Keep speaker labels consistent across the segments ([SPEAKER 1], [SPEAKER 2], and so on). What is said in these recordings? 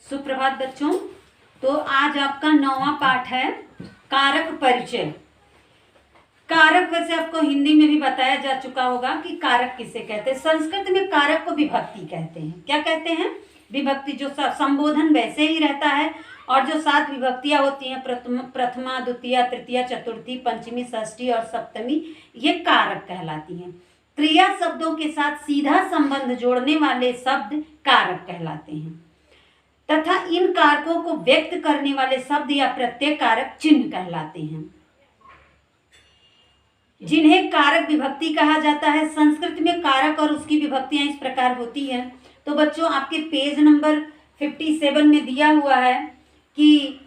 [SPEAKER 1] सुप्रभात बच्चों। तो आज आपका 9वां पाठ है कारक परिचय। कारक वैसे आपको हिंदी में भी बताया जा चुका होगा कि कारक किसे कहते हैं। संस्कृत में कारक को विभक्ति कहते हैं। क्या कहते हैं? विभक्ति। जो संबोधन वैसे ही रहता है और जो 7 विभक्तियां होती हैं, प्रथमा, द्वितीय, तृतीय, चतुर्थी, पंचमी, षष्ठी और सप्तमी, ये कारक कहलाती हैं। क्रिया शब्दों के साथ सीधा संबंध जोड़ने वाले शब्द कारक कहलाते हैं तथा इन कारकों को व्यक्त करने वाले शब्द या प्रत्यय कारक चिन्ह कहलाते हैं, जिन्हें कारक विभक्ति कहा जाता है। संस्कृत में कारक और उसकी विभक्तियां इस प्रकार होती है। तो बच्चों आपके पेज नंबर 57 में दिया हुआ है कि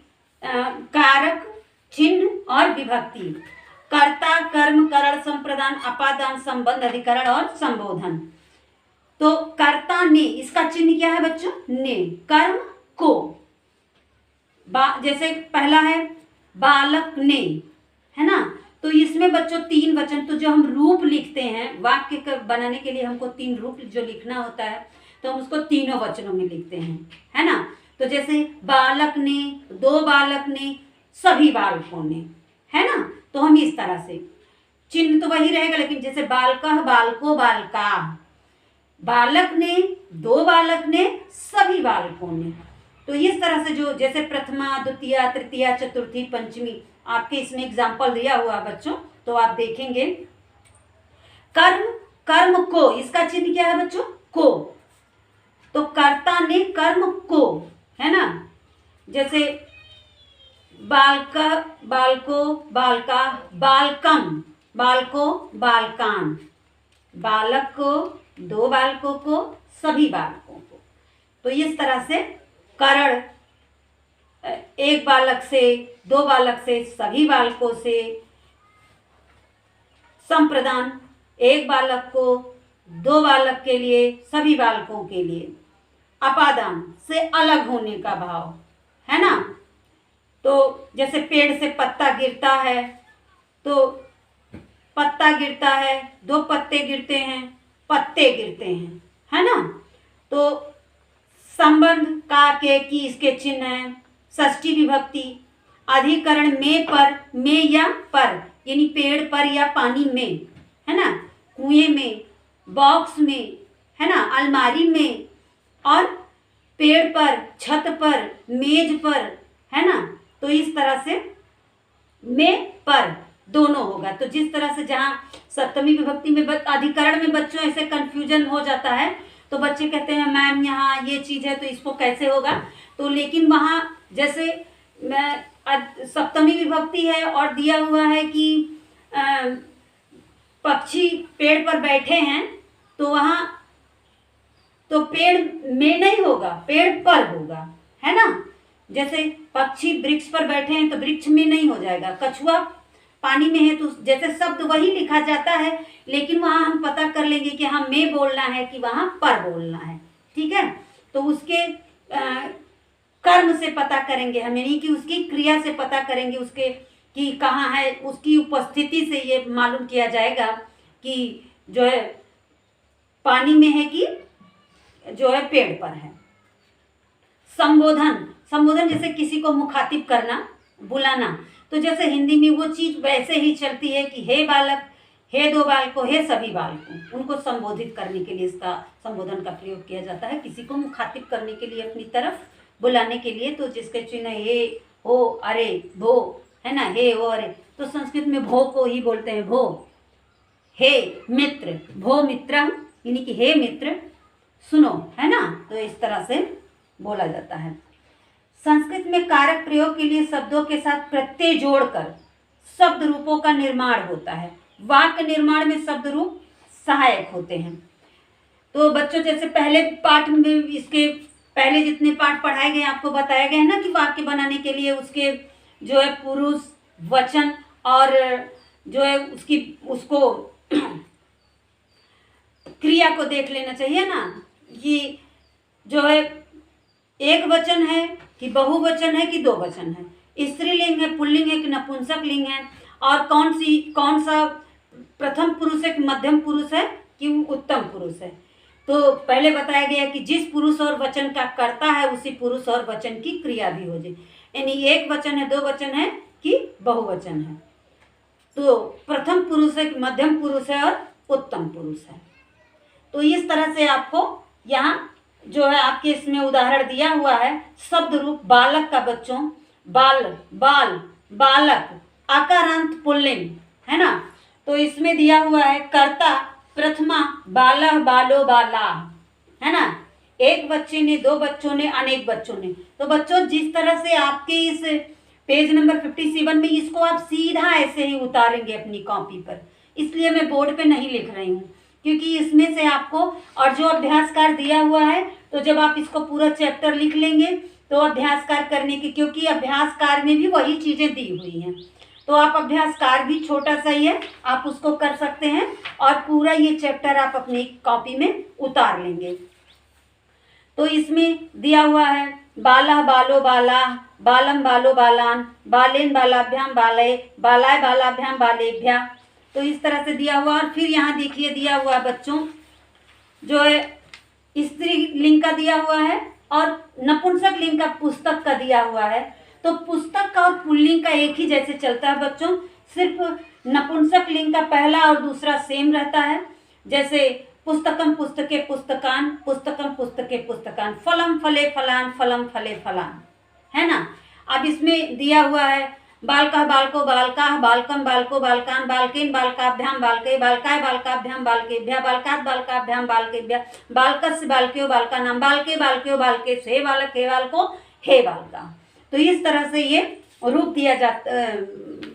[SPEAKER 1] कारक, चिन्ह और विभक्ति, कर्ता, कर्म, करण, संप्रदान, अपादान, संबंध, अधिकरण और संबोधन। तो कर्ता ने, इसका चिन्ह क्या है बच्चों? ने। कर्म को, जैसे पहला है बालक ने, है ना। तो इसमें बच्चों 3 वचन, तो जो हम रूप लिखते हैं वाक्य बनाने के लिए, हमको 3 रूप जो लिखना होता है, तो हम उसको तीनों वचनों में लिखते हैं, है ना। तो जैसे बालक ने, 2 बालक ने, सभी बालकों ने, है ना। तो हम इस तरह से, चिन्ह तो वही रहेगा, लेकिन जैसे बालकः, बालको, बालका, बालक ने, 2 बालक ने, सभी बालकों ने। तो इस तरह से जो जैसे प्रथमा, द्वितीय, तृतीय, चतुर्थी, पंचमी, आपके इसमें एग्जाम्पल दिया हुआ बच्चों, तो आप देखेंगे। कर्म, कर्म को, इसका चिन्ह क्या है बच्चों? को। तो कर्ता ने कर्म को, है ना। जैसे बालक, बालको, बालका, बालकम, बालको, बालकान, बालक को, 2 बालकों को, सभी बालकों को। तो इस तरह से करण, 1 बालक से, 2 बालक से, सभी बालकों से। संप्रदान, 1 बालक को, 2 बालक के लिए, सभी बालकों के लिए। अपादान से अलग होने का भाव, है ना। तो जैसे पेड़ से पत्ता गिरता है, तो पत्ता गिरता है, 2 पत्ते गिरते हैं, पत्ते गिरते हैं, है ना। तो संबंध का, के, की, इसके चिन्ह है। षष्ठी विभक्ति, अधिकरण में, पर, में या पर, यानी पेड़ पर या पानी में, है ना, कुएं में, बॉक्स में, है ना, अलमारी में, और पेड़ पर, छत पर, मेज पर, है ना। तो इस तरह से में, पर दोनों होगा। तो जिस तरह से जहाँ सप्तमी विभक्ति में अधिकरण में बच्चों ऐसे कंफ्यूजन हो जाता है, तो बच्चे कहते हैं मैम यहाँ ये चीज़ है तो इसको कैसे होगा। तो लेकिन वहाँ जैसे सप्तमी विभक्ति है और दिया हुआ है कि पक्षी पेड़ पर बैठे हैं, तो वहाँ तो पेड़ में नहीं होगा, पेड़ पर होगा, है ना। जैसे पक्षी वृक्ष पर बैठे हैं तो वृक्ष में नहीं हो जाएगा। कछुआ पानी में है तो जैसे शब्द वही लिखा जाता है, लेकिन वहाँ हम पता कर लेंगे कि हाँ में बोलना है कि वहाँ पर बोलना है, ठीक है। तो उसके कर्म से पता करेंगे हम, यानी कि उसकी क्रिया से पता करेंगे उसके कि कहाँ है, उसकी उपस्थिति से ये मालूम किया जाएगा कि जो है पानी में है कि जो है पेड़ पर है। संबोधन, संबोधन जैसे किसी को मुखातिब करना, बुलाना। तो जैसे हिंदी में वो चीज़ वैसे ही चलती है कि हे बालक, हे 2 बालकों, हे सभी बालकों, उनको संबोधित करने के लिए इसका संबोधन का प्रयोग किया जाता है, किसी को मुखातिब करने के लिए, अपनी तरफ बुलाने के लिए। तो जिसके चिन्ह हे, हो, अरे, भो, है ना, हे, हो, अरे। तो संस्कृत में भो को ही बोलते हैं भो। हे मित्र, भो मित्रम, यानी कि हे मित्र सुनो, है ना। तो इस तरह से बोला जाता है। संस्कृत में कारक प्रयोग के लिए शब्दों के साथ प्रत्यय जोड़कर शब्द रूपों का निर्माण होता है। वाक्य निर्माण में शब्द रूप सहायक होते हैं। तो बच्चों जैसे पहले पाठ में, इसके पहले जितने पाठ पढ़ाए गए आपको बताया गया है ना कि वाक्य बनाने के लिए उसके जो है पुरुष, वचन और जो है उसको क्रिया को देख लेना चाहिए ना, कि जो है एक वचन है कि बहुवचन है कि 2 वचन है, स्त्रीलिंग है, पुल्लिंग है कि नपुंसक लिंग है, और कौन सा प्रथम पुरुष है कि मध्यम पुरुष है कि उत्तम पुरुष है। तो पहले बताया गया कि जिस पुरुष और वचन का कर्ता है उसी पुरुष और वचन की क्रिया भी हो जाए, यानी एक वचन है, दो वचन है कि बहुवचन है। तो प्रथम पुरुष है, मध्यम पुरुष है और उत्तम पुरुष है। तो इस तरह से आपको यहाँ जो है आपके इसमें उदाहरण दिया हुआ है। शब्द रूप बालक का बच्चों, बाल, बाल, बालक, आकारांत पुल्लिंग है ना। तो इसमें दिया हुआ है कर्ता प्रथमा बालह, बालो, बाला है ना। एक बच्चे ने, दो बच्चों ने, अनेक बच्चों ने। तो बच्चों जिस तरह से आपके इस पेज नंबर 57 में इसको आप सीधा ऐसे ही उतारेंगे अपनी कॉपी पर, इसलिए मैं बोर्ड पे नहीं लिख रही हूँ क्योंकि इसमें से आपको, और जो अभ्यासकार दिया हुआ है तो जब आप इसको पूरा चैप्टर लिख लेंगे तो अभ्यासकार करने की, क्योंकि अभ्यासकार में भी वही चीज़ें दी हुई हैं, तो आप अभ्यासकार भी छोटा सा ही है, आप उसको कर सकते हैं और पूरा ये चैप्टर आप अपनी कॉपी में उतार लेंगे। तो इसमें दिया हुआ है बाला, बालो, बाला, बालम, बालो, बालान, बालेन, बालाभ्याम, बाले, बालाय, बालाभ्याम, बालेभ्या। तो इस तरह से दिया हुआ। और फिर यहाँ देखिए दिया हुआ है बच्चों जो है स्त्रीलिंग का दिया हुआ है और नपुंसक लिंग का पुस्तक का दिया हुआ है। तो पुस्तक का और पुल्लिंग का एक ही जैसे चलता है बच्चों, सिर्फ नपुंसक लिंग का पहला और दूसरा सेम रहता है। जैसे पुस्तकम पुस्तके पुस्तकान, पुस्तकम पुस्तके पुस्तकान, फलम फले फलान, फलम फले फलान है ना। अब इसमें दिया हुआ है बालका, बालको, बालका, बालकम, बालको, बालकान, बालकेन, बालकाभ्याम, बालके, बालकाय, बालकाभ्याम, बालकेभ्या, बालकात, बालकाभ्याम, बालकेभ्या, बालकस्य, बालक्यो, बालकानाम, बालके, बालक्यो, बालके, हे बालक, हे बालको, हे बालका। तो इस तरह से ये रूप दिया जाता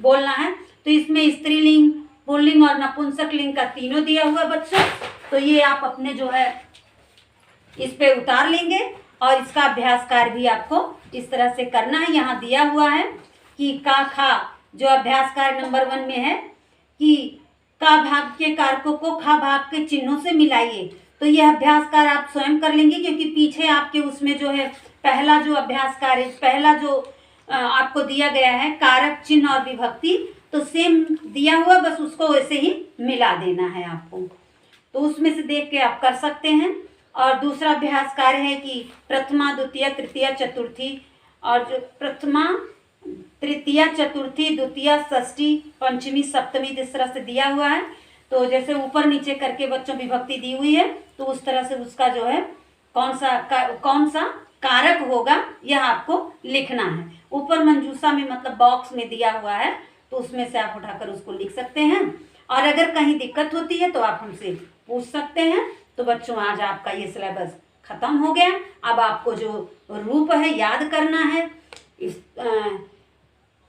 [SPEAKER 1] बोलना है। तो इसमें स्त्रीलिंग, पुल्लिंग और नपुंसक लिंग का तीनों दिया हुआ बच्चों। तो ये आप अपने जो है इस पे उतार लेंगे और इसका अभ्यास कार्य भी आपको इस तरह से करना है। यहाँ दिया हुआ है कि का, खा, जो अभ्यास कार्य नंबर 1 में है कि का भाग के कारकों को खा भाग के चिन्हों से मिलाइए। तो यह अभ्यास कार्य आप स्वयं कर लेंगे क्योंकि पीछे आपके उसमें जो है पहला जो अभ्यास कार्य, पहला जो आपको दिया गया है कारक, चिन्ह और विभक्ति, तो सेम दिया हुआ, बस उसको वैसे ही मिला देना है आपको। तो उसमें से देख के आप कर सकते हैं। और दूसरा अभ्यास कार्य है कि प्रथमा, द्वितीय, तृतीय, चतुर्थी, और जो प्रथमा, तृतीया, चतुर्थी, द्वितीया, षष्ठी, पंचमी, सप्तमी, इस तरह से दिया हुआ है। तो जैसे ऊपर नीचे करके बच्चों विभक्ति दी हुई है तो उस तरह से उसका जो है कौन सा कारक होगा यह आपको लिखना है। ऊपर मंजूसा में मतलब बॉक्स में दिया हुआ है तो उसमें से आप उठाकर उसको लिख सकते हैं। और अगर कहीं दिक्कत होती है तो आप हमसे पूछ सकते हैं। तो बच्चों आज आपका ये सिलेबस खत्म हो गया। अब आपको जो रूप है याद करना है,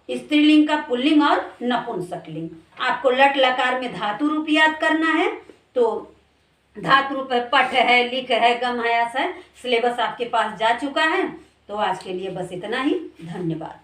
[SPEAKER 1] स्त्रीलिंग का, पुल्लिंग और नपुंसक लिंग। आपको लट लकार में धातु रूप याद करना है। तो धातु रूप है पठ है, लिख है, गम है, आस है। सिलेबस आपके पास जा चुका है। तो आज के लिए बस इतना ही। धन्यवाद।